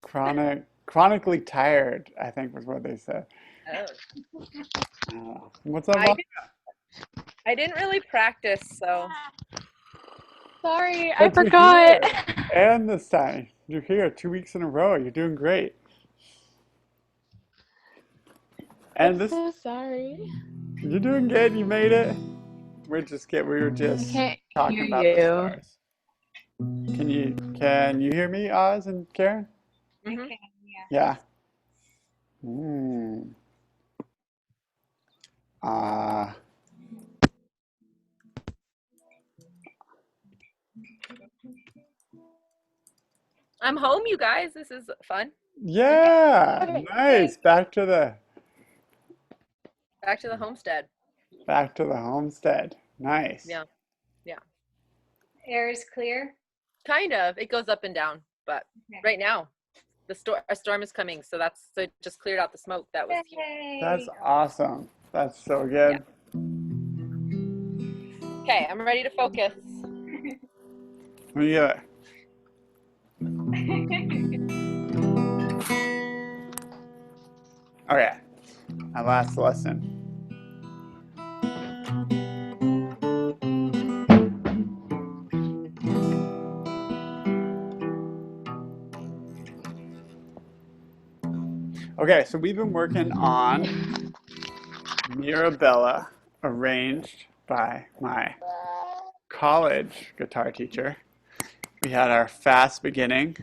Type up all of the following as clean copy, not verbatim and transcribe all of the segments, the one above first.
chronically tired, I think was what they said. Oh. What's up, I Mom? didn't, I didn't really practice, so Sorry, I But you're forgot. here. And this time, you're here 2 weeks in a row. You're doing great. I'm And this, so sorry. you're doing good. You made it. We were I just can't hear talking about the you. stars. Can you hear me, Oz and Karen? hmm Yeah. Hmm. Uh, I'm home, you guys. This is fun. yeah. Okay, Nice. Back to the homestead. Back to the homestead. Nice. Yeah, yeah. Air is clear. Kind of. It goes up and down, but Okay. right now, a storm is coming, so it just cleared out the smoke that was here. That's Yay! awesome. That's so Yeah. good. Okay, I'm ready to focus. Yeah. Okay. My last lesson. Okay, so we've been working on Mirabella, arranged by my college guitar teacher. We had our fast beginning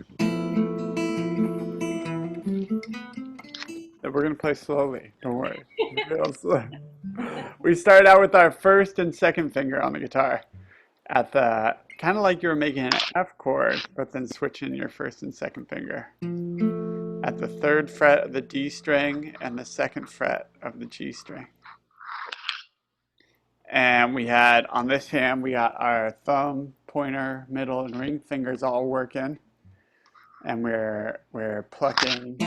that we're gonna play slowly. Don't worry. Real slow. We started out with our first and second finger on the guitar at the kind of like you were making an F chord, but then switching your first and second finger at the third fret of the D string and the second fret of the G string. And we had on this hand, we got our thumb, pointer, middle, and ring fingers all working, and we're plucking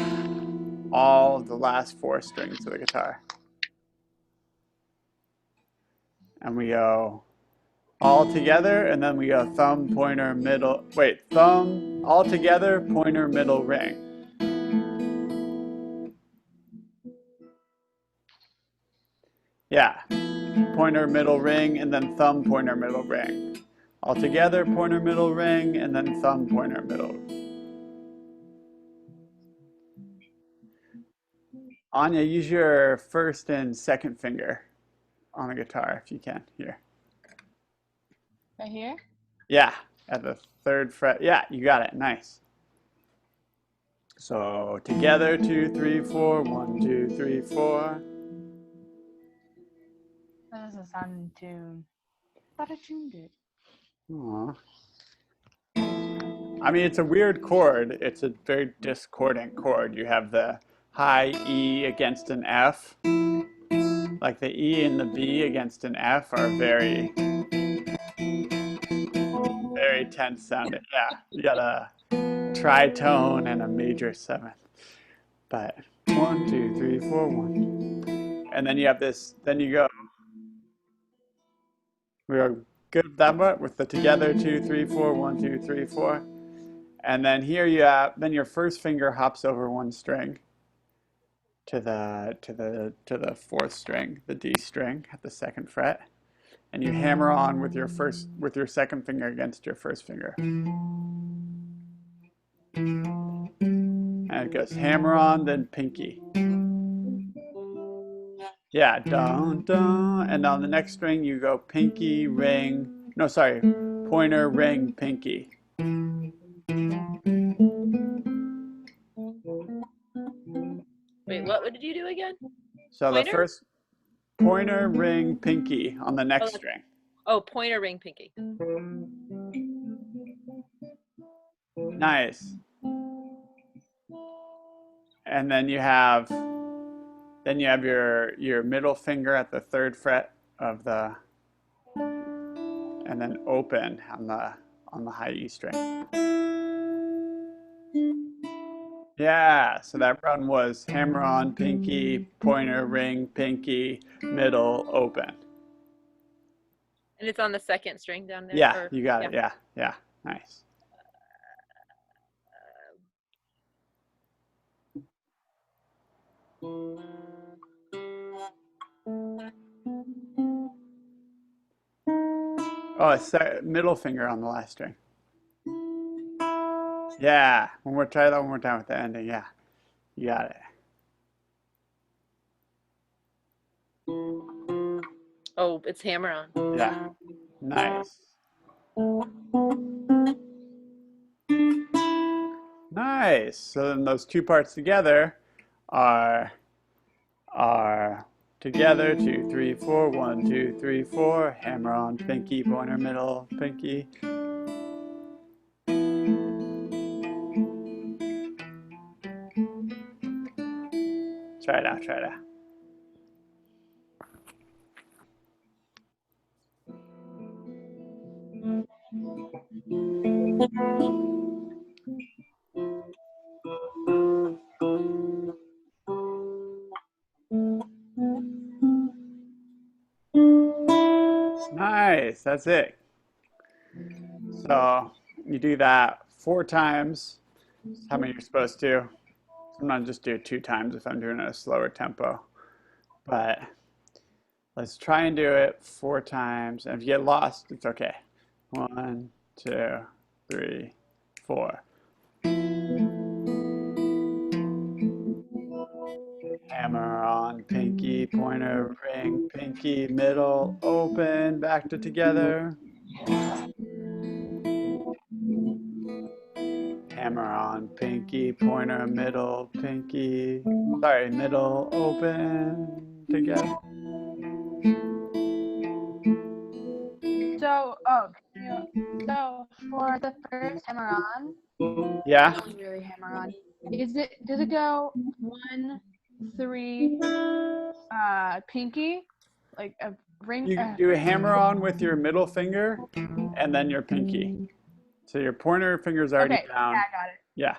all of the last four strings of the guitar. And we go all together, and then we go thumb, pointer, middle. Wait, thumb, all together, pointer, middle, ring. Yeah, pointer, middle, ring, and then thumb, pointer, middle, ring. All together, pointer, middle, ring, and then thumb, pointer, middle. Anya, use your first and second finger on the guitar if you can. Here. Right here? Yeah, at the third fret. Yeah, you got it. Nice. So together, 2, 3, 4. 1, 2, 3, 4. That doesn't sound in tune. I thought I tuned it. Aw. I mean, it's a weird chord. It's a very discordant chord. You have the high E against an F. Like the E and the B against an F are very, very tense sounding. Yeah, you got a tritone and a major seventh. But 1, 2, 3, 4, 1. And then you have this, then you go, we are good with that one with the together 2, 3, 4, 1, 2, 3, 4. And then here you have, then your first finger hops over one string to the fourth string, the D string at the second fret. And you hammer on with your second finger against your first finger. And it goes hammer on, then pinky. Yeah, dun dun. And on the next string you go pinky, ring. No, sorry, pointer, ring, pinky. Wait, what did you do again? So the Pointer? first pointer, ring, pinky on the Oh, next string. pointer, ring, pinky. Nice. And then you have your middle finger at the third fret of the, and then open on the high E string. Yeah, so that run was hammer on, pinky, pointer, ring, pinky, middle, open. And it's on the second string down there, Yeah, or, you got yeah. it. Yeah, yeah, nice. Uh, Oh, middle finger on the last string. Yeah. Try that one more time with the ending. Yeah. You got it. Oh, it's hammer on. Yeah. Nice. Nice. So then those two parts together are together, 2, 3, 4, 1, 2, 3, 4, hammer on pinky, pointer, middle, pinky. Try it out, try it out. Nice, that's it. So you do that 4 times. That's how many you're supposed to. Sometimes just do it 2 times if I'm doing it at a slower tempo. But let's try and do it 4 times. And if you get lost, it's okay. 1, 2, 3, 4. Hammer on pinky, pointer, ring, pinky, middle, open, back to together. Hammer on pinky, pointer, middle, pinky, sorry, middle, open, together. So, so for the first hammer on, Yeah, really hammer on, does it go 1, 3, pinky, like a ring? you do a hammer on with your middle finger and then your pinky. So your pointer finger's already Okay, down. yeah, I got it. Yeah.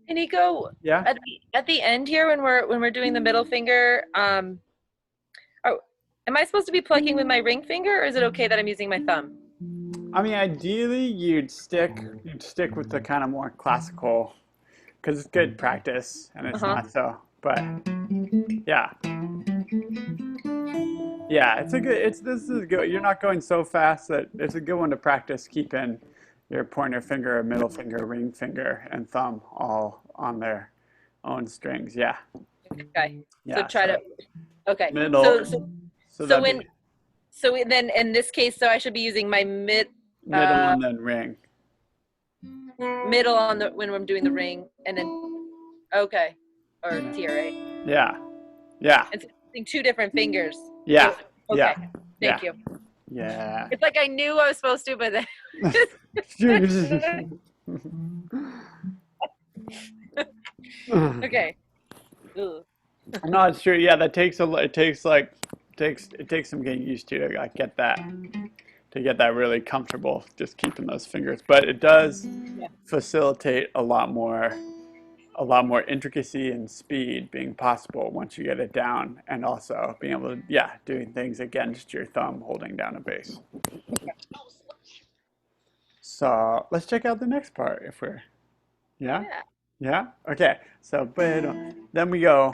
Can you go Yeah. at the end here when we're doing the middle finger? Oh, am I supposed to be plucking with my ring finger, or is it okay that I'm using my thumb? I mean, ideally, you'd stick with the kind of more classical, because it's good practice and it's Uh-huh. not so. But yeah, yeah, this is good. You're not going so fast that it's a good one to practice keeping your pointer finger, middle finger, ring finger, and thumb all on their own strings. Yeah, Okay. yeah. So try to. Okay. Middle. So So that'd be then in this case, so I should be using my middle and then ring. middle on the when I'm doing the ring, and then okay, or TRA. Yeah, yeah, And so using 2 different fingers. yeah, Okay. yeah, Thank yeah. you. Yeah. It's like I knew I was supposed to, but then. Okay. Ugh. I'm not sure. Yeah, that takes it takes some getting used to like get that really comfortable just keeping those fingers. But it does facilitate a lot more intricacy and speed being possible once you get it down, and also being able to doing things against your thumb holding down a bass. So let's check out the next part if we're yeah. Yeah. Yeah? Okay. So, then we go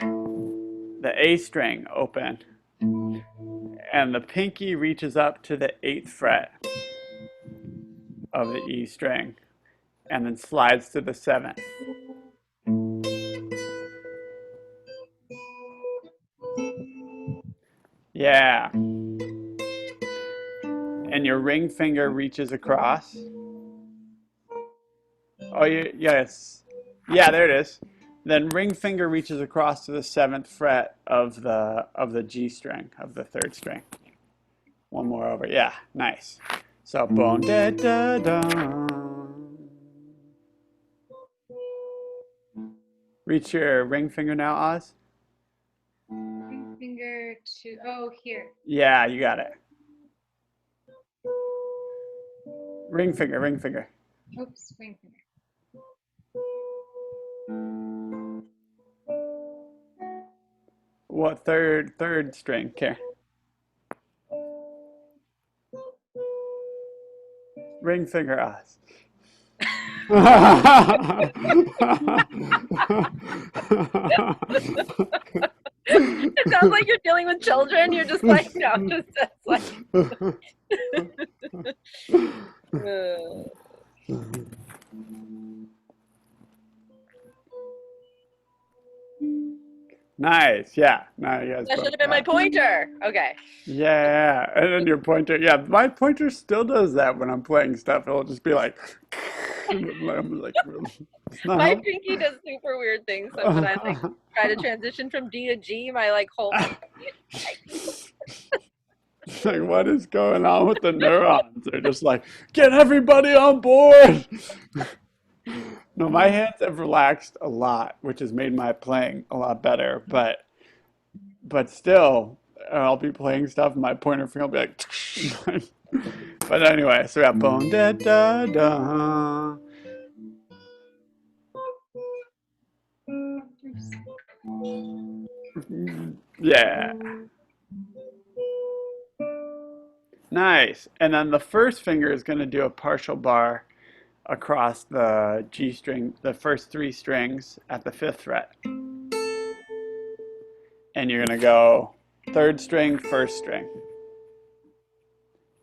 the A string open, and the pinky reaches up to the 8th fret of the E string, and then slides to the 7th. Yeah. And your ring finger reaches across. Oh, yes. Yeah, there it is. Then ring finger reaches across to the 7th fret of the G string, of the 3rd string. One more over. Yeah, nice. So boom, da da da. Reach your ring finger now, Oz. Ring finger to, oh, here. Yeah, you got it. Ring finger, ring finger. Oops, ring finger. What third string? Okay. Ring finger, Oz. It sounds like you're dealing with children. You're just like, no, just it's like. Nice. Yeah. Now you guys That both should have been my got. pointer. Okay. Yeah. And then your pointer. Yeah. My pointer still does that when I'm playing stuff. It'll just be like. I'm like, it's not My helpful. pinky does super weird things. So when I like try to transition from D to G, my like whole pinky is like, It's like, what is going on with the neurons? They're just like, get everybody on board. No, my hands have relaxed a lot, which has made my playing a lot better. But still, I'll be playing stuff, and my pointer finger will be like. But anyway, so we got boom da da da. Yeah, nice. And then the first finger is going to do a partial bar across the G string, the first three strings at the fifth fret. And you're going to go third string, first string.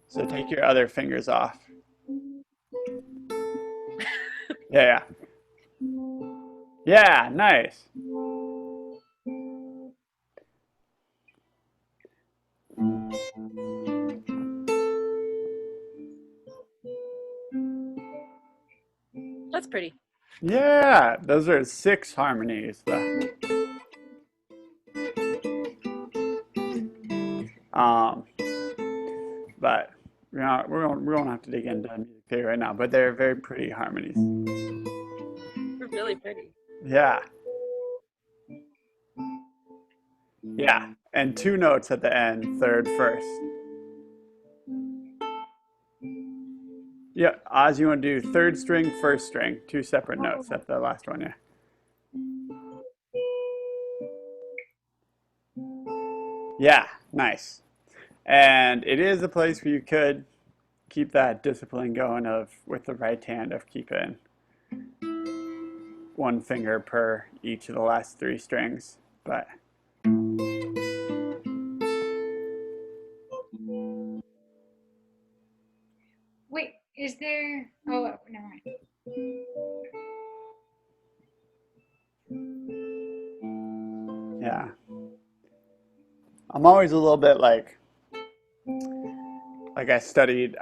So take your other fingers off. Yeah, yeah. Yeah, nice. that's pretty. Yeah, those are 6 harmonies. Um, but we don't have to dig into music theory right now. But they're very pretty harmonies. They're really pretty. Yeah, yeah, and 2 notes at the end, third, first. Yeah, Oz, you want to do third string, first string, 2 separate notes. That's the last one. Yeah. Yeah, nice. And it is a place where you could keep that discipline going of with the right hand of keeping 1 finger per each of the last 3 strings. But Wait, is there? Oh, never mind. yeah, I'm always a little bit like I studied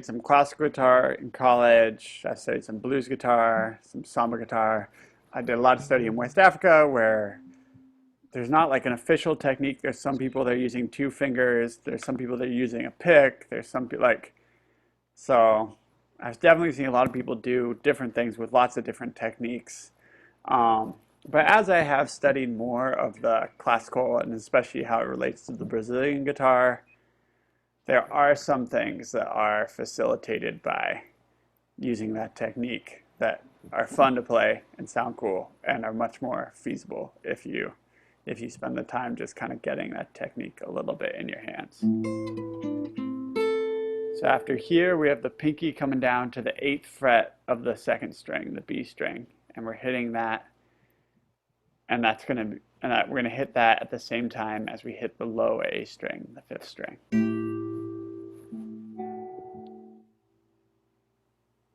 some classical guitar in college. I studied some blues guitar, some samba guitar. I did a lot of study in West Africa where there's not like an official technique. There's some people that are using 2 fingers. There's some people that are using a pick. There's some people like so. I've definitely seen a lot of people do different things with lots of different techniques. Um, but as I have studied more of the classical and especially how it relates to the Brazilian guitar, there are some things that are facilitated by using that technique that are fun to play and sound cool and are much more feasible if you spend the time just kind of getting that technique a little bit in your hands. So after here, we have the pinky coming down to the 8th fret of the 2nd string, the B string, and we're hitting that, and we're gonna hit that at the same time as we hit the low A string, the 5th string.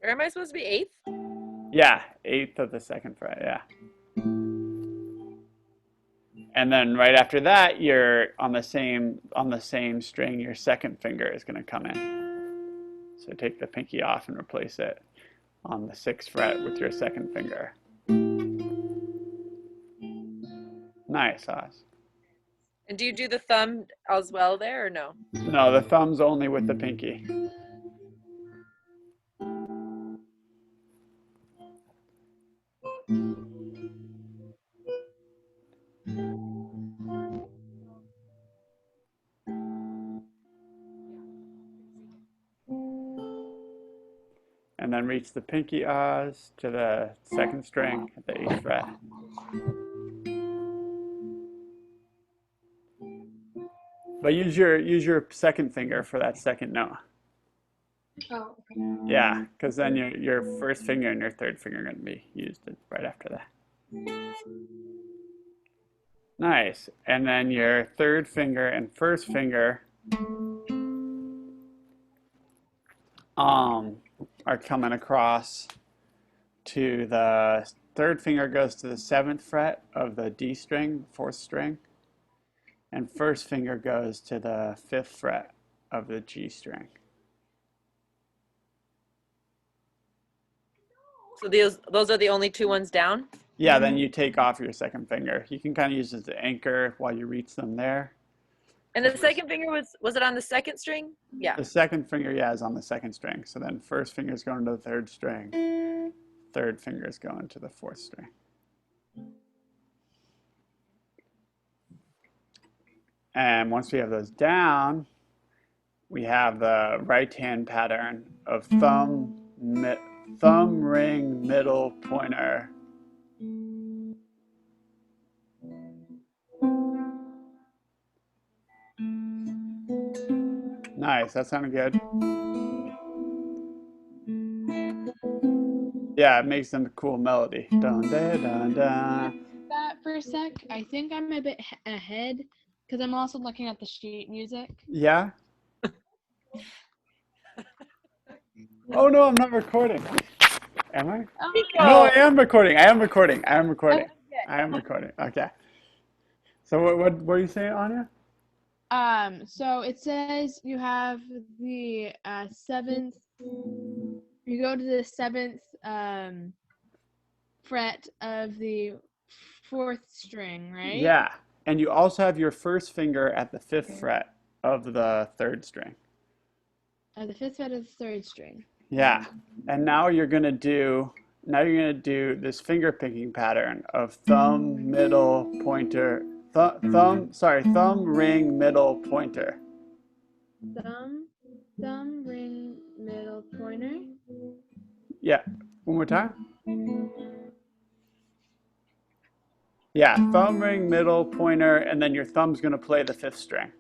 Where am I supposed to be? 8th? Yeah, 8th of the 2nd fret, yeah. And then right after that, you're on the same string, your 2nd finger is going to come in. So take the pinky off and replace it on the 6th fret with your 2nd finger. Nice, Oz. And do you do the thumb as well there or no? No, the thumb's only with the pinky. And then reach the pinky Oz to the 2nd string at the 8th fret. But use your 2nd finger for that 2nd note. Oh, okay. Yeah, because then your first finger and your third finger are going to be used right after that. Nice. And then your third finger and first finger um, are coming across to the third finger goes to the 7th fret of the D string, 4th string, and first finger goes to the 5th fret of the G string. So those are the only two ones down? Yeah, then you take off your second finger. You can kind of use it as an anchor while you reach them there. And the second finger was it on the second string? Yeah. The second finger, yeah, is on the second string. So then first finger is going to the third string. Third finger is going to the 4th string. And once we have those down, we have the right hand pattern of thumb, ring, middle, pointer. Nice, that sounded good. Yeah, it makes them a cool melody. Dun, da, dun, dun. That for a sec. I think I'm a bit ahead because I'm also looking at the sheet music. Yeah? Oh no, I'm not recording. Am I? Oh, No, I am recording. I am recording. I am recording. okay, good. I am recording. Okay. So what are you saying, Anya? So it says you have the 7th. You go to the 7th fret of the 4th string, right? Yeah. And you also have your first finger at the 5th fret of the 3rd string. The 5th fret of the 3rd string. Yeah. And now you're gonna do this finger picking pattern of thumb, middle, pointer, thumb, ring, middle, pointer. Thumb, ring, middle, pointer. Yeah. One more time. Yeah, thumb, ring, middle, pointer, and then your thumb's gonna play the 5th string.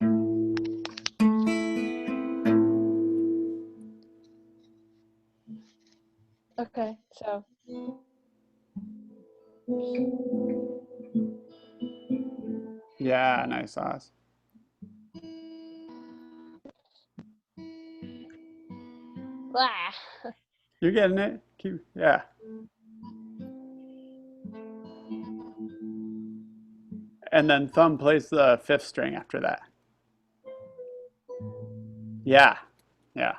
Okay, so Yeah, nice sauce. blah. You're getting it? Yeah. And then thumb plays the 5th string after that. Yeah. Yeah.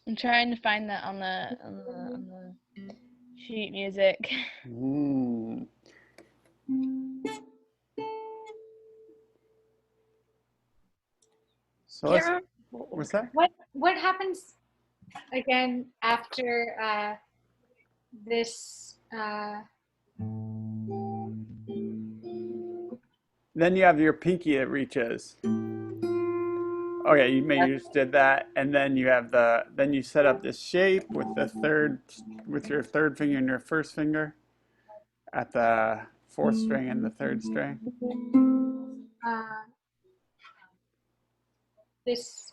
I'm trying to find that on the sheet music. Mm. So Can't let's, remember. what's that? What happens again after this? Then you have your pinky that reaches. Okay, you just did that, and then you have then you set up this shape with your third finger and your first finger at the 4th string and the 3rd string. This.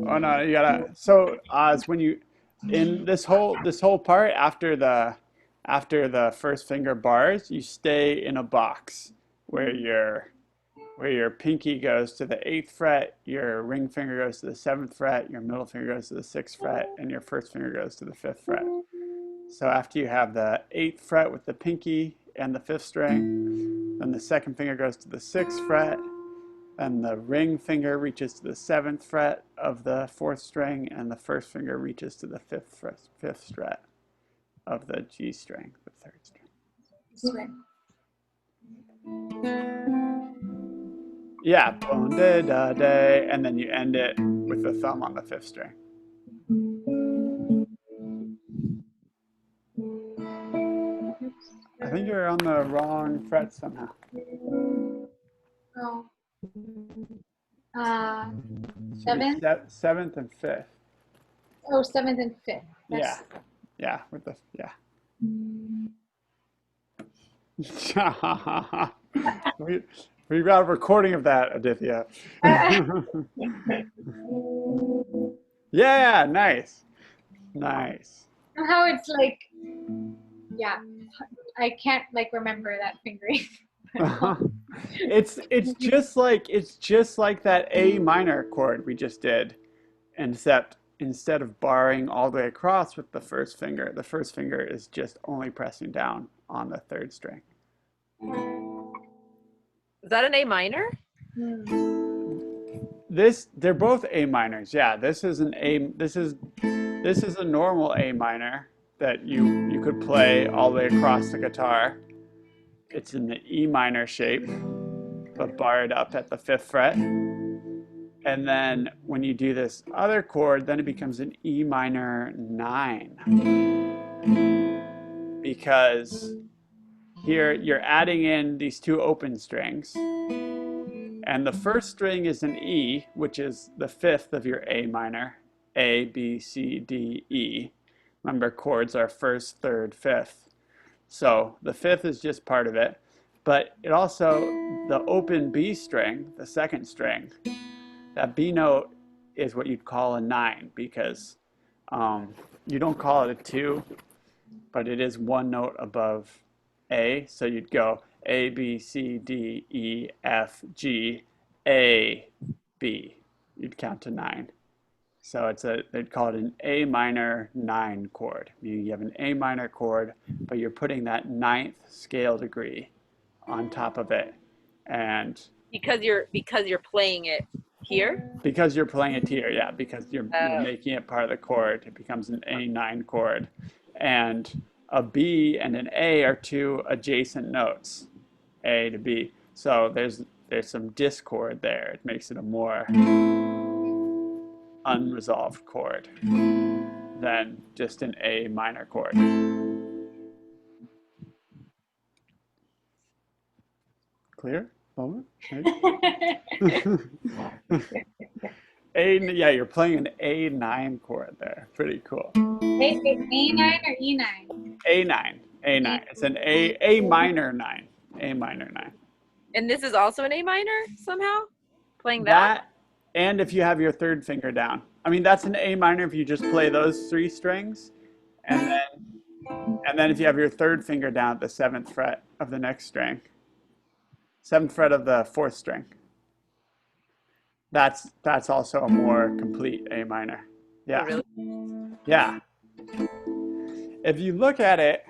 Oh no, you gotta. So it's when you in this whole part after the first finger bars, you stay in a box where your pinky goes to the 8th fret, your ring finger goes to the 7th fret, your middle finger goes to the 6th fret, and your first finger goes to the 5th fret. So after you have the 8th fret with the pinky and the 5th string, then the second finger goes to the 6th fret, and the ring finger reaches to the 7th fret of the 4th string, and the first finger reaches to the 5th fret of the G string, the 3rd string. This Yeah, bon de da de, and then you end it with the thumb on the 5th string. I think you're on the wrong fret somehow. Oh. Should be 7th. 7th and 5th. Oh, 7th and 5th. Yeah, yeah, with the yeah. we, we got a recording of that, Aditya. Yeah, nice. Nice. Somehow it's like, yeah, I can't like remember that fingering. It's just like that A minor chord we just did, except instead of barring all the way across with the first finger is just only pressing down on the third string. Is that an A minor? They're both A minors. Yeah, this is a normal A minor that you could play all the way across the guitar. It's in the E minor shape, but barred up at the 5th fret. And then when you do this other chord, then it becomes an E minor 9. Because here you're adding in these two open strings. And the first string is an E, which is the 5th of your A minor. A, B, C, D, E. Remember, chords are 1st, 3rd, 5th. So the 5th is just part of it. But it also, the open B string, the 2nd string, that B note is what you'd call a 9 because you don't call it a 2, but it is one note above A. So you'd go A, B, C, D, E, F, G, A, B. You'd count to 9. So they'd call it an A minor 9 chord. You have an A minor chord, but you're putting that 9th scale degree on top of it. And Because you're playing it here? because you're playing it here, yeah, because you're making it part of the chord, it becomes an A9 chord. And a B and an A are two adjacent notes, A to B. So there's some discord there. It makes it a more unresolved chord than just an A minor chord. Clear? Over? Yeah, you're playing an A9 chord there. Pretty cool. A9 or E9? A9. A9. It's an A minor 9. A minor 9. And this is also an A minor somehow? Playing that? And if you have your third finger down. I mean, that's an A minor if you just play those 3 strings. And then if you have your third finger down at the 7th fret of the next string. 7th fret of the 4th string. That's also a more complete A minor. Yeah. Oh, really? Yeah. If you look at it,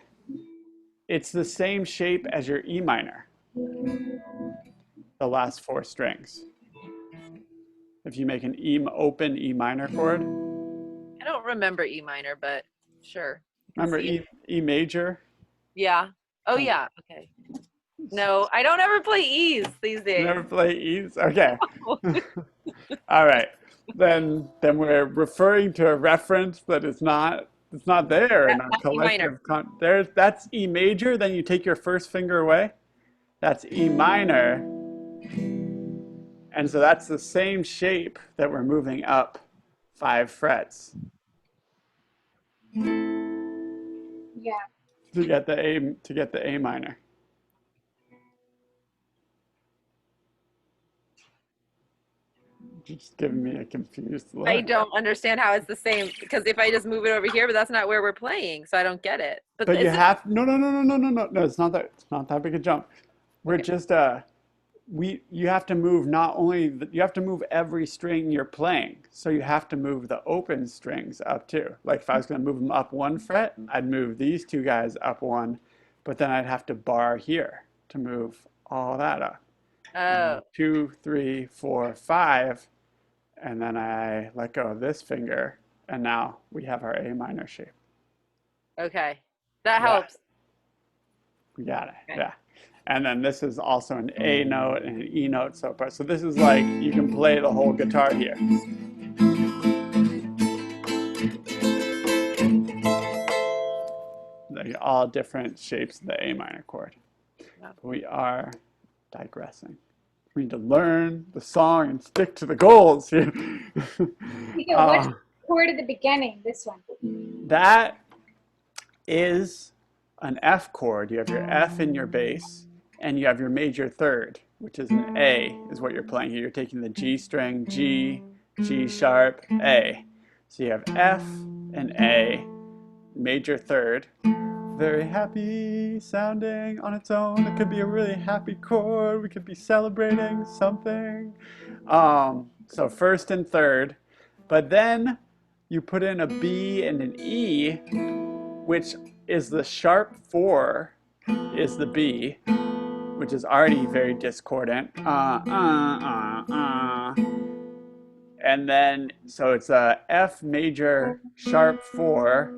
it's the same shape as your E minor. The last 4 strings. If you make an open E minor chord. I don't remember E minor, but sure. Remember E major? Yeah. Oh, yeah. Okay. No, I don't ever play E's these days. Never play E's? Okay. All right. Then we're referring to a reference that is not there in our collective that's E major, then you take your first finger away. That's E minor. And so that's the same shape that we're moving up 5 frets. Yeah. To get the A minor. Just giving me a confused look. I don't understand how it's the same because if I just move it over here, but that's not where we're playing, so I don't get it. But you have no. It's not that big a jump. We're just you have to move you have to move every string you're playing. So you have to move the open strings up too. Like if I was going to move them up 1 fret, I'd move these 2 guys up 1, but then I'd have to bar here to move all that up. Oh. 2, 3, 4, 5, and then I let go of this finger, and now we have our A minor shape. Okay. That helps. We got it. Okay. Yeah. And then this is also an A note and an E note so far. So this is like you can play the whole guitar here. They're all different shapes of the A minor chord. We are digressing. We need to learn the song and stick to the goals here. What's the chord at the beginning? This one. That is an F chord. You have your F in your bass, and you have your major third, which is an A, is what you're playing here. You're taking the G string, G, G sharp, A. So you have F and A, major third. Very happy sounding on its own. It could be a really happy chord. We could be celebrating something. So first and third. But then you put in a B and an E, which is the sharp 4 is the B, which is already very discordant. And then, so it's a F major sharp 4,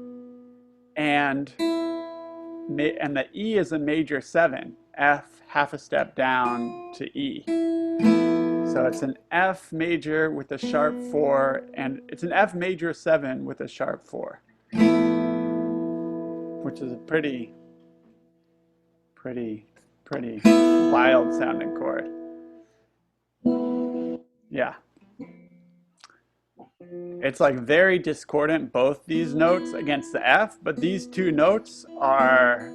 and the E is a major 7. F half a step down to E. So it's an F major with a sharp 4, and it's an F major 7 with a sharp 4, which is a pretty wild sounding chord. Yeah. It's like very discordant, both these notes against the F, but these two notes are,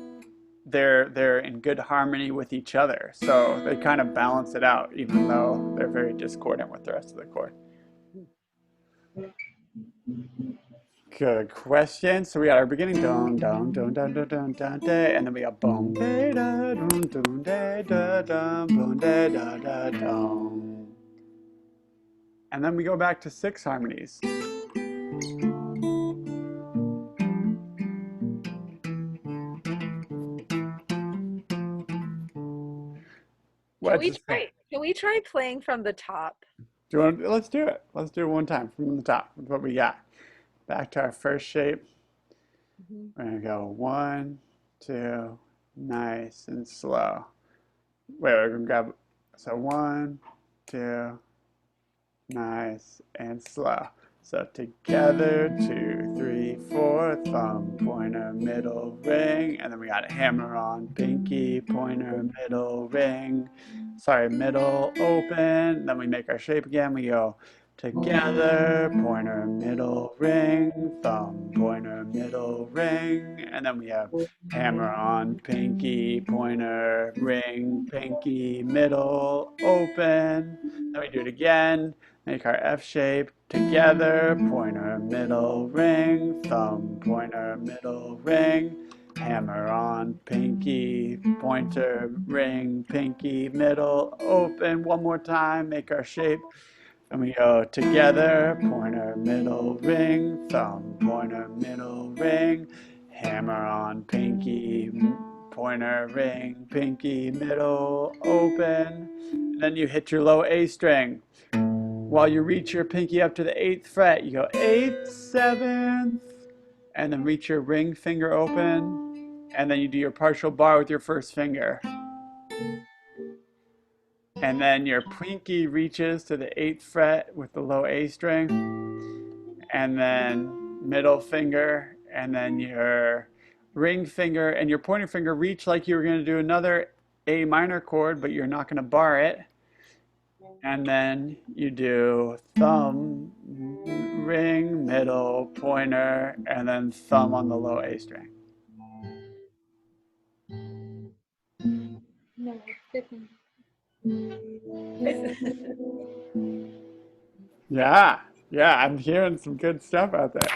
they're in good harmony with each other. So they kind of balance it out, even though they're very discordant with the rest of the chord. Good question. So we got our beginning dun dun dun dun dun dun dun da, and then we got boom da da dun dun da da dun boom da da da dun. And then we go back to 6 harmonies. What's it say? Can we try playing from the top? Do you want? Let's do it. Let's do it one time from the top. With what we got. Back to our first shape. Mm-hmm. We're gonna go 1, 2, nice and slow. Wait, we're gonna grab. So 1, 2, nice and slow. So together, 2, 3, 4, thumb, pointer, middle, ring, and then we got a hammer on, pinky, pointer, middle, ring. Sorry, middle, open. Then we make our shape again. We go together, pointer, middle, ring, thumb, pointer, middle, ring, and then we have hammer on, pinky, pointer, ring, pinky, middle, open. Then we do it again. Make our F shape together, pointer, middle, ring, thumb, pointer, middle, ring, hammer on, pinky, pointer, ring, pinky, middle, open. One more time, make our shape. And we go together, pointer, middle, ring, thumb, pointer, middle, ring, hammer on, pinky, pointer, ring, pinky, middle, open. And then you hit your low A string. While you reach your pinky up to the 8th fret, you go 8th, 7th, and then reach your ring finger open, and then you do your partial bar with your first finger. And then your pinky reaches to the 8th fret with the low A string, and then middle finger, and then your ring finger and your pointer finger reach like you were going to do another A minor chord, but you're not going to bar it. And then you do thumb, ring, middle, pointer, and then thumb on the low A string. No, it's different. Yeah, yeah, I'm hearing some good stuff out there.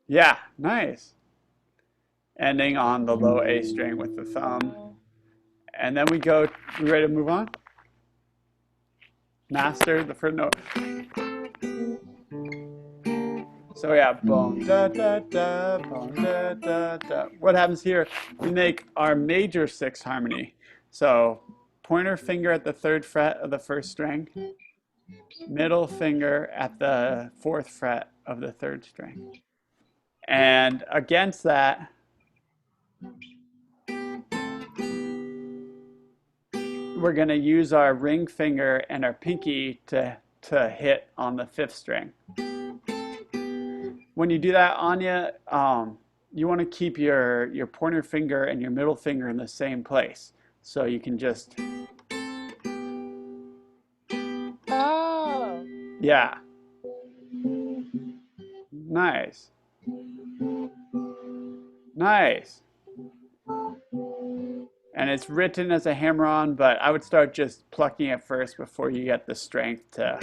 Yeah, nice. Ending on the low A string with the thumb. And then we ready to move on? Master the first note. So yeah, boom, da, da, da, boom, da, da, da. What happens here? We make our major 6 harmony. So pointer finger at the 3rd fret of the 1st string, middle finger at the 4th fret of the 3rd string. And against that, we're going to use our ring finger and our pinky to hit on the 5th string. When you do that, Anya, you want to keep your pointer finger and your middle finger in the same place. So you can just... Oh. Yeah. Nice. Nice. And it's written as a hammer-on, but I would start just plucking it first before you get the strength to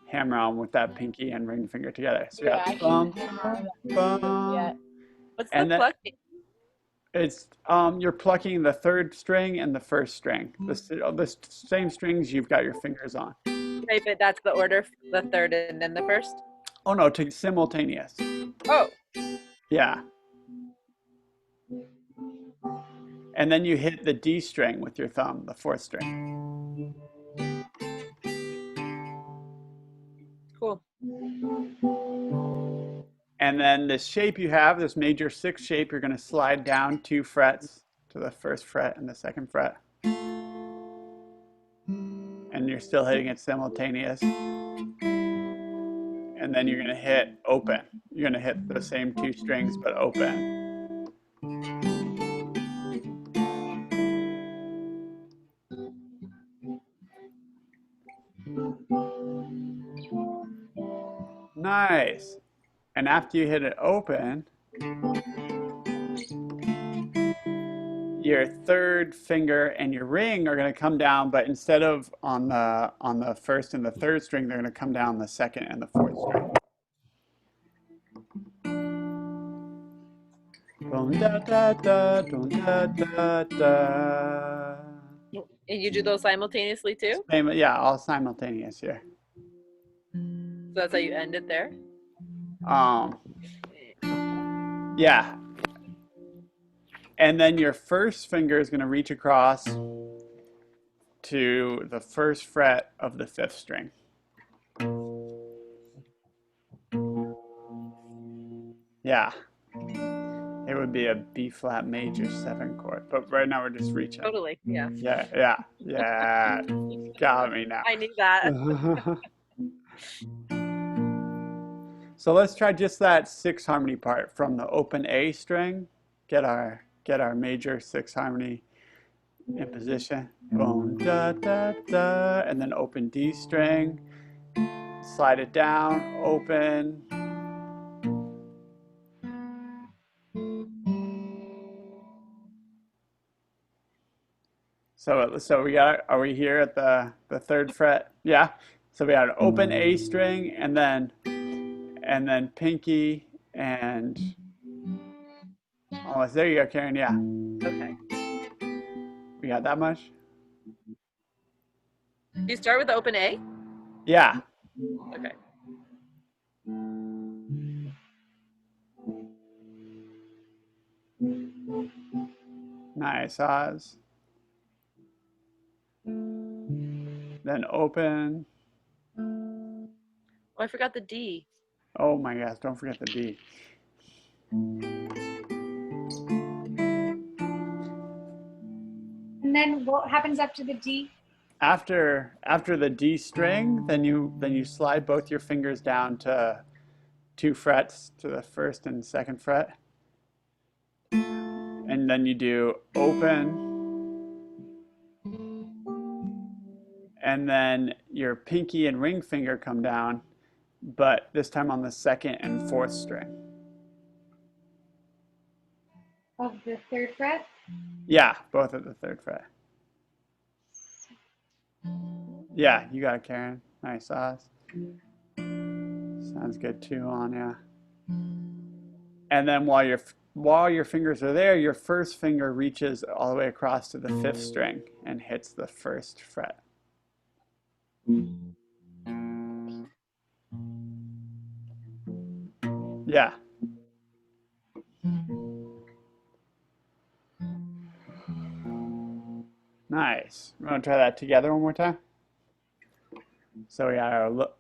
hammer on with that pinky and ring finger together. So we Yeah, I got can't bum, hammer on bum, that yet. bum. What's the And then plucking? it's you're plucking the third string and the first string. The same strings you've got your fingers on. Right, but that's the order, the third and then the first. Oh no, simultaneous. Oh, Yeah. And then you hit the D string with your thumb, the fourth string. cool. And then this shape you have, this major 6 shape, you're going to slide down 2 frets to the first fret and the second fret. And you're still hitting it simultaneous. And then you're going to hit open. You're going to hit the same 2 strings but open. Nice. And after you hit it open, your third finger and your ring are going to come down, but instead of on the first and the third string, they're going to come down the second and the fourth string. Dun, da, da, da, dun, da, da, da. And you do those simultaneously too? Yeah, all simultaneous here. So that's how you end it there? Yeah. And then your first finger is going to reach across to the first fret of the 5th string. Yeah. It would be a B flat major 7 chord, but right now we're just reaching. Totally, yeah. Yeah. Got me now. I knew that. So let's try just that 6 harmony part from the open A string. Get our major 6 harmony in position. Boom, da, da, da, and then open D string. Slide it down, open. So we got, are we here at the 3rd fret? Yeah. So we got an open A string and then pinky and almost there you go, Karen. Yeah. Okay. We got that much? Do you start with the open A? Yeah. Okay. Nice, Oz. Then open. Oh, I forgot the D. Oh my gosh, don't forget the D. And then what happens after the D? After the D string, then you slide both your fingers down to 2 frets to the 1st and 2nd fret. And then you do open. And then your pinky and ring finger come down, but this time on the 2nd and 4th string. Of the 3rd fret? Yeah, both at the 3rd fret. Yeah, you got it, Karen. Nice, Oz. Sounds good too on ya. And then while your fingers are there, your first finger reaches all the way across to the 5th string and hits the 1st fret. Yeah. Nice. We want to try that together one more time? So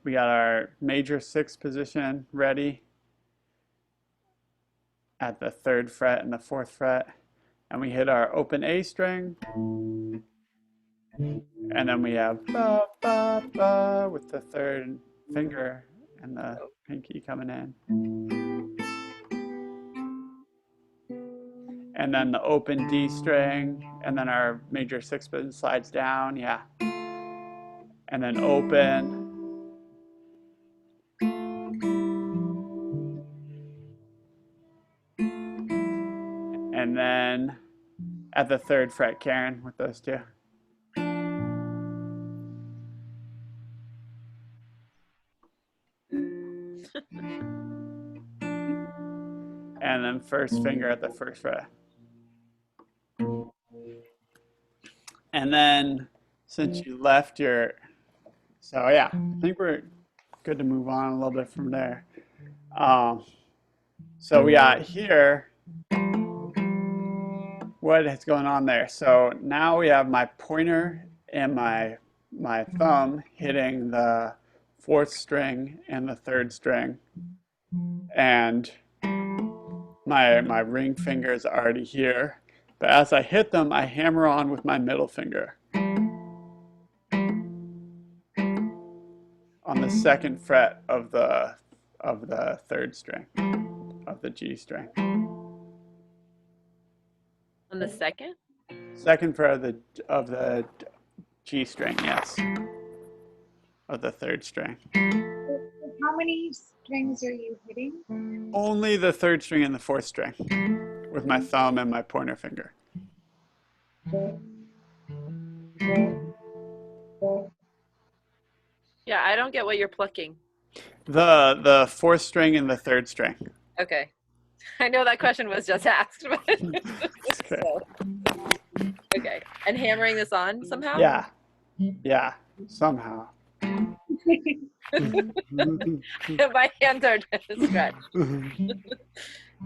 we got our major 6 position ready at the 3rd fret and the 4th fret, and we hit our open A string, and then we have ba ba ba with the 3rd finger and the pinky coming in, and then the open D string, and then our major 6 position slides down, yeah, and then open. And then at the third fret, Karen, with those two. And then first finger at the first fret. And then since you left your, so yeah, I think we're good to move on a little bit from there. So we got here, what is going on there? So now we have my pointer and my thumb hitting the fourth string and the third string. And my ring finger is already here. But as I hit them, I hammer on with my middle finger on the second fret of the third string of the G string. On the second? Second fret of the G string, yes. Of the third string. How many strings are you hitting? Only the third string and the fourth string with my thumb and my pointer finger. Yeah, I don't get what you're plucking. The fourth string and the third string. Okay. I know that question was just asked, but Okay. so, okay. And hammering this on somehow? Yeah. Yeah. Somehow. My hands are stretched.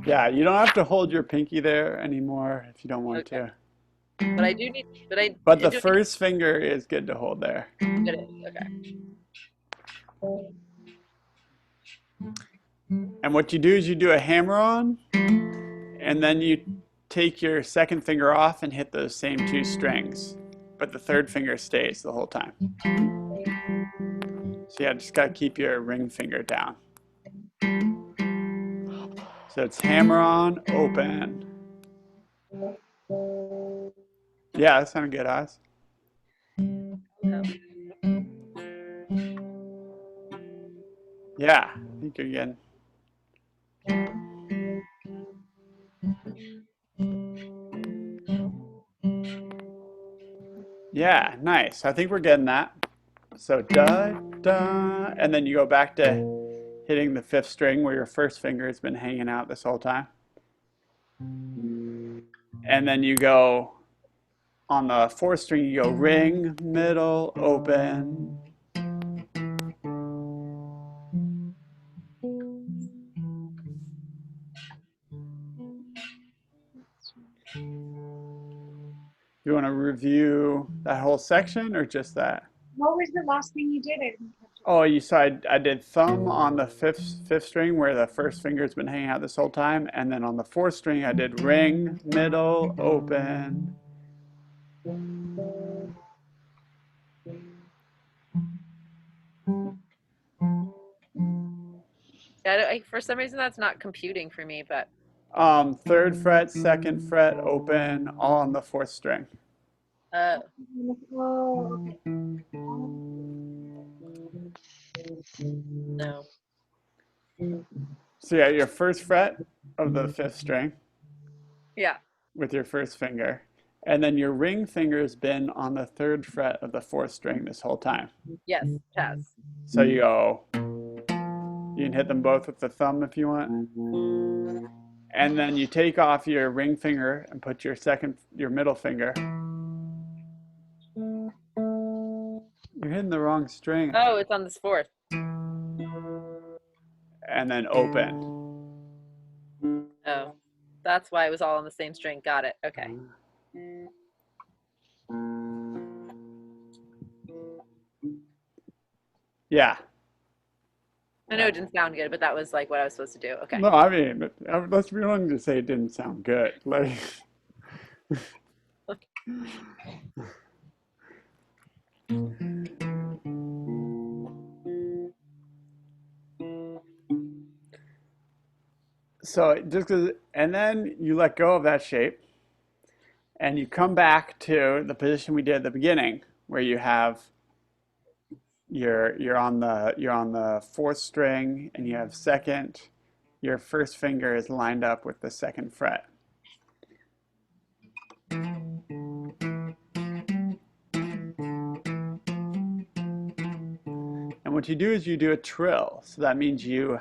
Yeah, you don't have to hold your pinky there anymore if you don't want Okay. to. But I do need, But the first finger is good to hold there. It is, okay. And what you do is you do a hammer on, and then you take your second finger off and hit those same two strings. But the third finger stays the whole time. So yeah, just gotta keep your ring finger down. So it's hammer on, open. Yeah, that sounded good, Oz. No. Yeah, I think you're good. Yeah, nice. I think we're getting that. So da, da, and then you go back to hitting the fifth string where your first finger has been hanging out this whole time. And then you go on the fourth string, you go ring, middle, open. You want to review that whole section or just that? What was the last thing you did? I didn't catch it. Oh, I did thumb on the fifth string where the first finger's been hanging out this whole time, and then on the fourth string I did ring, middle, open. Yeah, for some reason that's not computing for me, but Third fret, second fret, open, all on the fourth string. Oh, okay. No. So yeah, your first fret of the fifth string Yeah. with your first finger, and then your ring finger's been on the third fret of the fourth string this whole time. Yes, it has. So you go, you can hit them both with the thumb if you want. And then you take off your ring finger and put your middle finger. You're hitting the wrong string. Oh, it's on this fourth. And then open. Oh, that's why it was all on the same string. Got it. Okay. Yeah. I know it didn't sound good, but that was like what I was supposed to do. Okay. No, I mean, let's be willing to say it didn't sound good. Like, so just 'cause, and then you let go of that shape, and you come back to the position we did at the beginning, where you have you're on the fourth string, and you have second. Your first finger is lined up with the second fret. what you do is you do a trill. So that means you,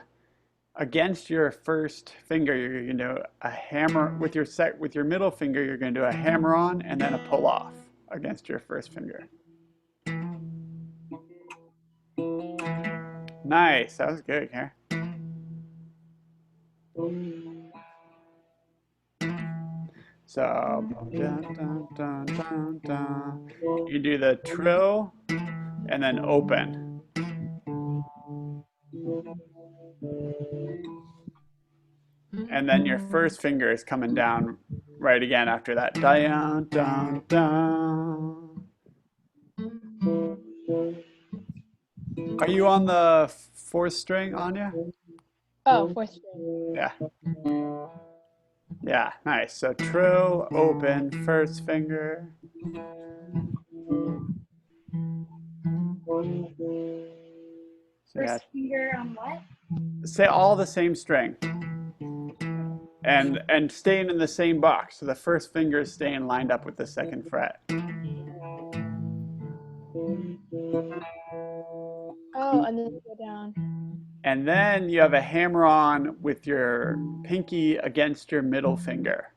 against your first finger, you're going to do a hammer with your middle finger. You're going to do a hammer on and then a pull off against your first finger. Nice, that was good, Karen. So dun, dun, dun, dun, dun. You do the trill and then open. And then your first finger is coming down right again after that. Dun, dun, dun. Are you on the fourth string, Anya? Oh, fourth string. Yeah. Yeah, nice. So trill, open, first finger. So yeah, First finger on what? say all the same string. And staying in the same box. So the first finger is staying lined up with the second fret. Oh, and then you go down. And then you have a hammer on with your pinky against your middle finger.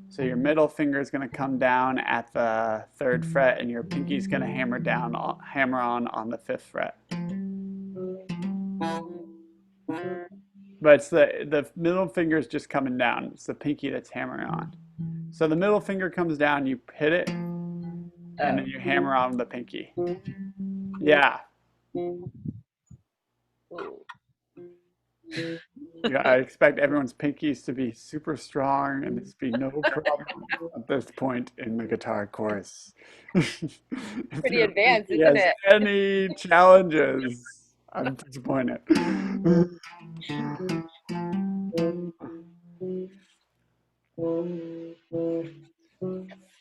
So your middle finger is going to come down at the third fret, and your pinky is going to hammer on the fifth fret. But it's the middle finger is just coming down. It's the pinky that's hammering on. So the middle finger comes down, you hit it, and then you hammer on the pinky. Yeah. Yeah, I expect everyone's pinkies to be super strong and this be no problem at this point in the guitar course. If Pretty your advanced, pinky isn't has it? any challenges, I'm disappointed.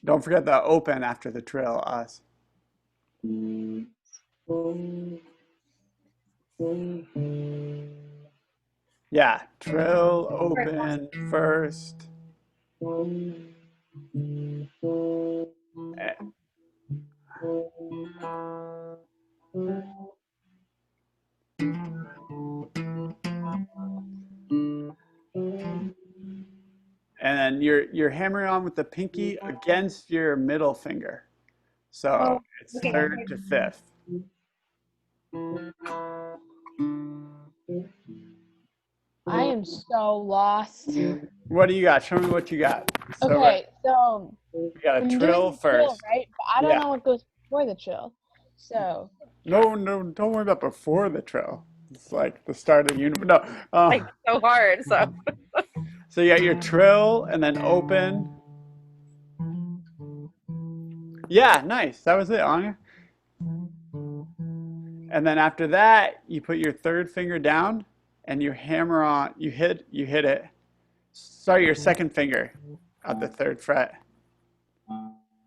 Don't forget the open after the trill, us. Yeah, trill, open, first. Eh, And then you're hammering on with the pinky against your middle finger. So Oh, it's okay. third to fifth. I am so lost. What do you got? Show me what you got. So Okay, so we got a I'm trill doing the chill, first. right? But I don't Yeah. know what goes before the chill. So, No, don't worry about before the trill. It's like the start of the unit. No. Like so hard. So So you got your trill and then open. Yeah, nice. That was it, Anya. And then after that, you put your third finger down and you hammer on. You hit it. Sorry, your second finger at the third fret.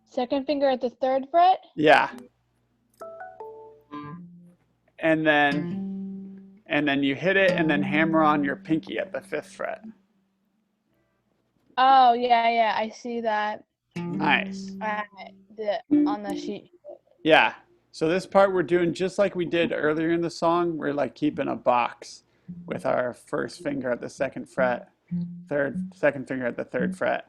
second finger at the third fret? Yeah. And then you hit it and then hammer on your pinky at the fifth fret. Oh, yeah, I see that Nice. on the sheet. Yeah. So this part we're doing just like we did earlier in the song. We're like keeping a box with our first finger at the second fret, second finger at the third fret.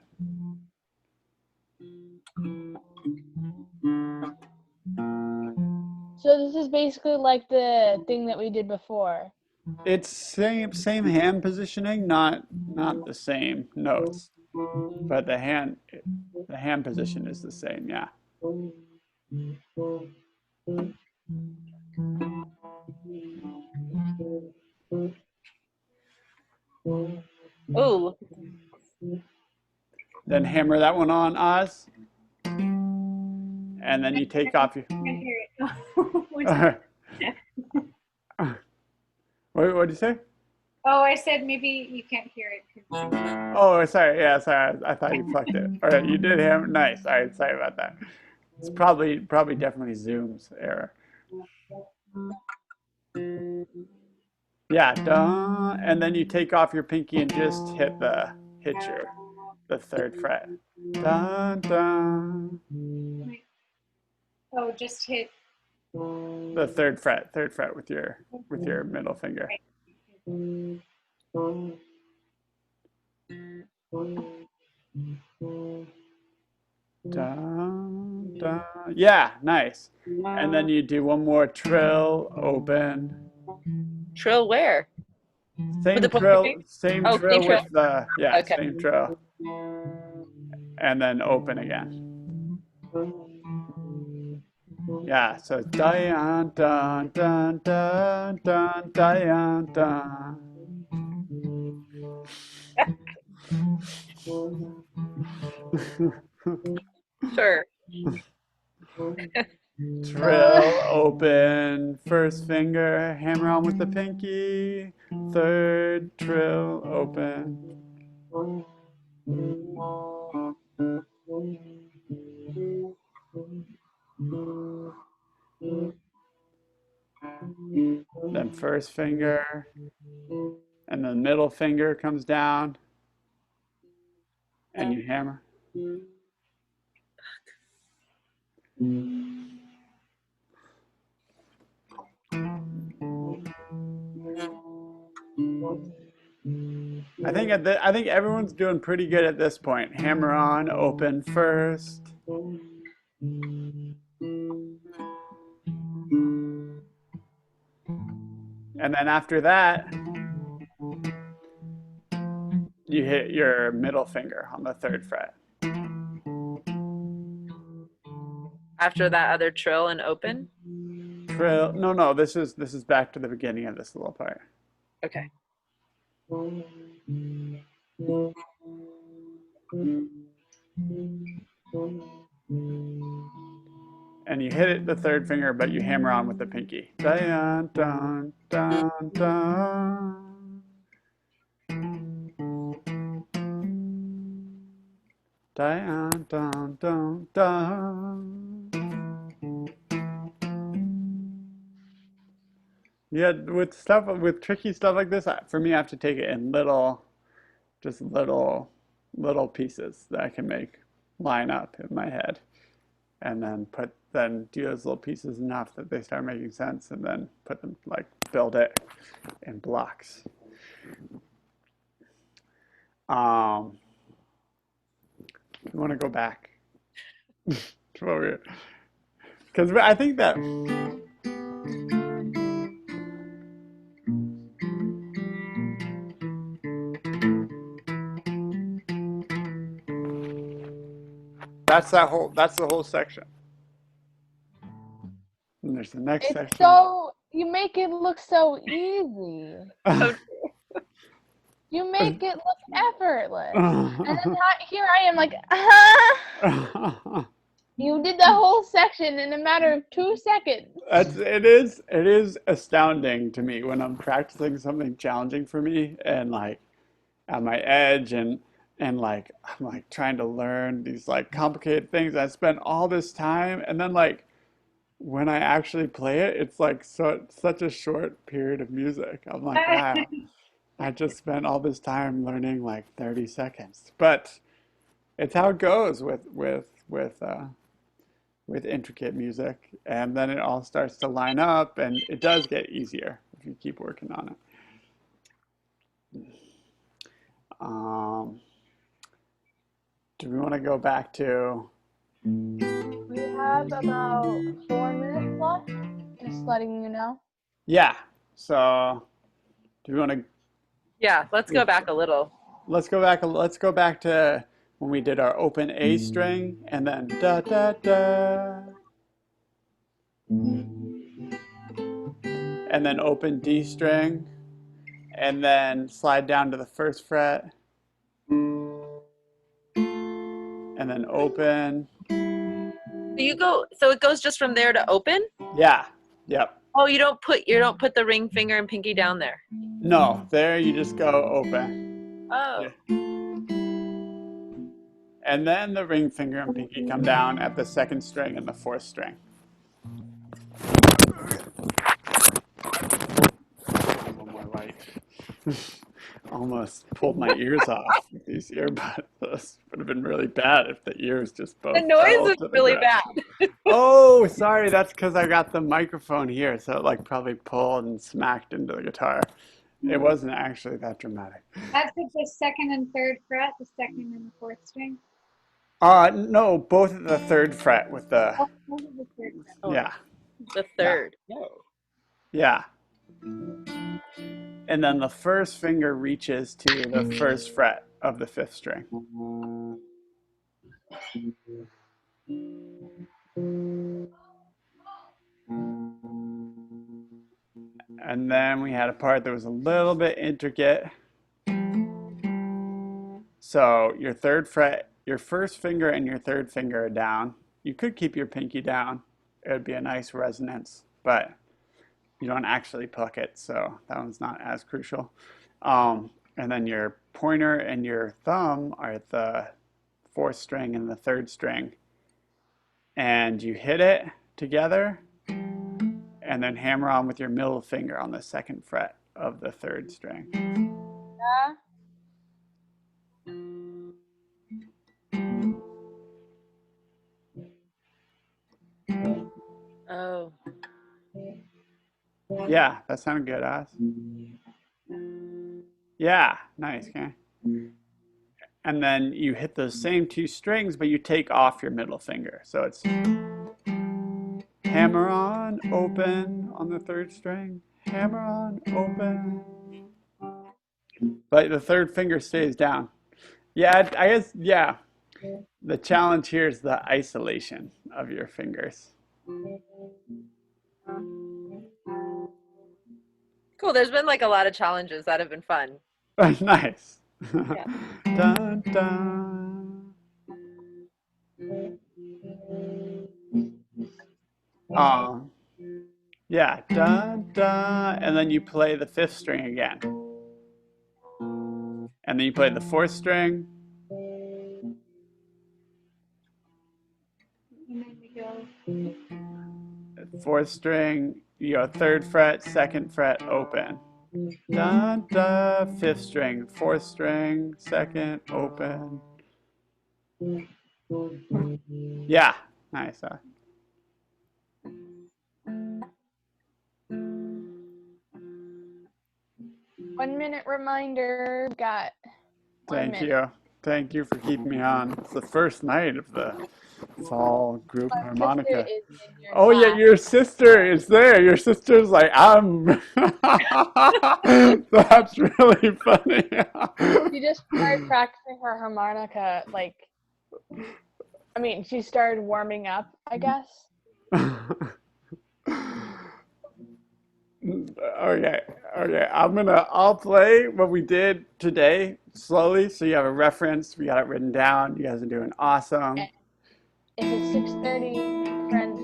So this is basically like the thing that we did before. It's same hand positioning, not the same notes, but the hand position is the same. Yeah. ooh. Then hammer that one on, Oz, and then you take off your. I can't hear it. What did you say? Oh, I said maybe you can't hear it. Oh, sorry. Yeah, sorry. I thought you plucked it. All right, you did hammer. Nice. All right, sorry about that. It's probably definitely Zoom's error. Yeah, dun, and then you take off your pinky and just hit the third fret. Dun dun. Oh, just hit. The third fret with your middle finger. Da, da. Yeah, nice. And then you do one more trill, open. Trill where? With the pointer finger? Same Oh, same trill trill. with the, yeah, Okay. same trill. And then open again. Yeah, so dun dun dun dun dun dun dun. Sure. Trill, open, first finger, hammer on with the pinky, third trill, open. Then first finger, and the middle finger comes down, and you hammer. I think everyone's doing pretty good at this point. Hammer on, open first. And then after that, you hit your middle finger on the third fret. After that other trill and open? Trill. No, this is back to the beginning of this little part. Okay. And you hit it the third finger, but you hammer on with the pinky. Dun dun dun dun. Dun dun dun dun. Yeah, with tricky stuff like this, for me, I have to take it in just little pieces that I can make line up in my head, and then do those little pieces enough that they start making sense, and then put them build it in blocks. You want to go back because I think that. That's the whole section. And there's the next It's section. so, you make it look so easy. You make it look effortless. And then here I am like, you did the whole section in a matter of 2 seconds. It is astounding to me when I'm practicing something challenging for me and at my edge and I'm trying to learn these complicated things. I spent all this time and then when I actually play it, it's such a short period of music. I'm like, wow, I just spent all this time learning 30 seconds. But it's how it goes with intricate music, and then it all starts to line up, and it does get easier if you keep working on it. Do we want to go back to? We have about 4 minutes left. Just letting you know. Yeah. So, do we want to? Yeah, let's go back a little. Let's go back. Let's go back to when we did our open A string, and then da da da, and then open D string, and then slide down to the first fret, and then open. So it goes just from there to open? Yeah. Yep. Oh, you don't put the ring finger and pinky down there. No, there you just go open. Oh. Yeah. And then the ring finger and pinky come down at the second string and the fourth string. One more light. almost pulled my ears off with these earbuds. This would have been really bad if the ears just The both noise fell is to the really ground. bad. Oh, sorry. That's because I got the microphone here, so it like probably pulled and smacked into the guitar. It wasn't actually that dramatic. That's at the second and third fret, the second and the fourth string. No, both at the third fret with the, Oh, those are the third fret. Oh, yeah, the yeah, third. No. yeah. And then the first finger reaches to the first fret of the fifth string. And then we had a part that was a little bit intricate. So your third fret, your first finger and your third finger are down. You could keep your pinky down. It would be a nice resonance, but you don't actually pluck it, so that one's not as crucial. And then your pointer and your thumb are at the fourth string and the third string. And you hit it together and then hammer on with your middle finger on the second fret of the third string. Yeah. Oh. Yeah, that sounded good, Oz. Yeah, nice, okay. And then you hit those same two strings, but you take off your middle finger. So it's hammer on, open on the third string, hammer on, open. But the third finger stays down. Yeah, I guess, yeah. The challenge here is the isolation of your fingers. Cool. There's been like a lot of challenges that have been fun. Nice. Yeah. Dun, dun. Yeah, dun, dun. And then you play the fifth string again. And then you play the fourth string. And then we go. Fourth string, you go third fret, second fret, open. Dun, dun, fifth string, fourth string, second, open. Yeah, nice. 1 minute reminder. Got 1 Thank minute. you. Thank you for keeping me on. It's the first night of the fall group My sister harmonica. is in your Oh yeah, class. your sister is there. Your sister's like, I'm. That's really funny. She just started practicing her harmonica, like, I mean, she started warming up, I guess. Okay, okay. I'll play what we did today slowly so you have a reference. We got it written down. You guys are doing awesome. If it's 6:30, friend.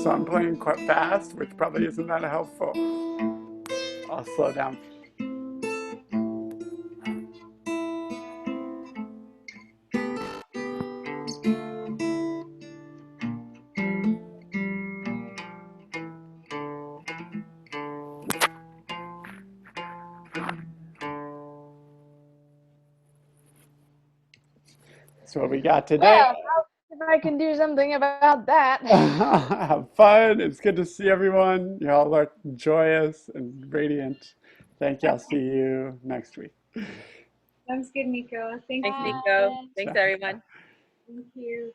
So I'm playing quite fast, which probably isn't that helpful. I'll slow down. That's what we got today. Well, if I can do something about that. Have fun. It's good to see everyone. You all are joyous and radiant. Thank you. I'll see you next week. Sounds good, Nico. Thank Thanks, you. Nico. Bye. Thanks, everyone. Thank you.